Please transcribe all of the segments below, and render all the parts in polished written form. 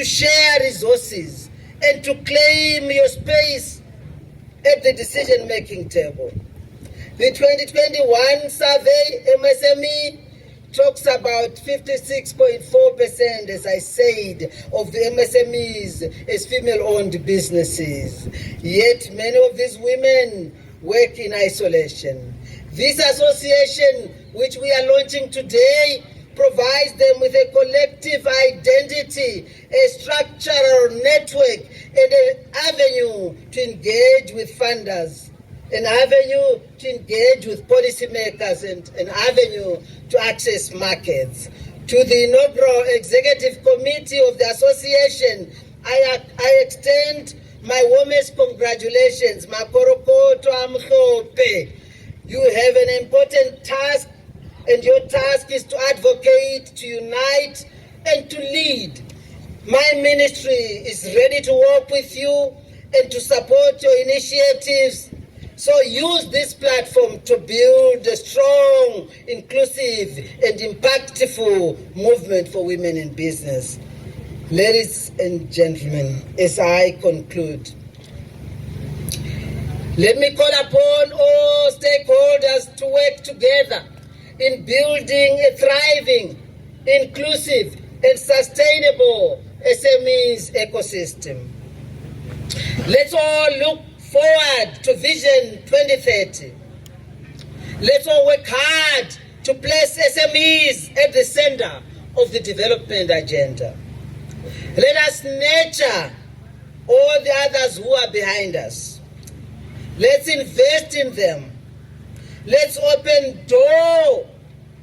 share resources, and to claim your space at the decision-making table. The 2021 survey, MSME, talks about 56.4%, as I said, of the MSMEs as female-owned businesses. Yet many of these women work in isolation. This association, which we are launching today, provides them with a collective identity, a structural network, and an avenue to engage with funders, an avenue to engage with policymakers, and an avenue to access markets. To the inaugural executive committee of the association, I extend my warmest congratulations. Makorokoto amhlope. You have an important task, and your task is to advocate, to unite, and to lead. My ministry is ready to work with you and to support your initiatives. So use this platform to build a strong, inclusive, and impactful movement for women in business. Ladies and gentlemen, as I conclude, let me call upon all stakeholders to work together in building a thriving, inclusive, and sustainable SMEs ecosystem. Let's all look forward to Vision 2030. Let's all work hard to place SMEs at the center of the development agenda. Let us nurture all the others who are behind us. Let's invest in them. Let's open door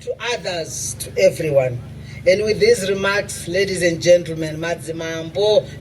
to others, to everyone. And with these remarks, ladies and gentlemen, Madzimambo.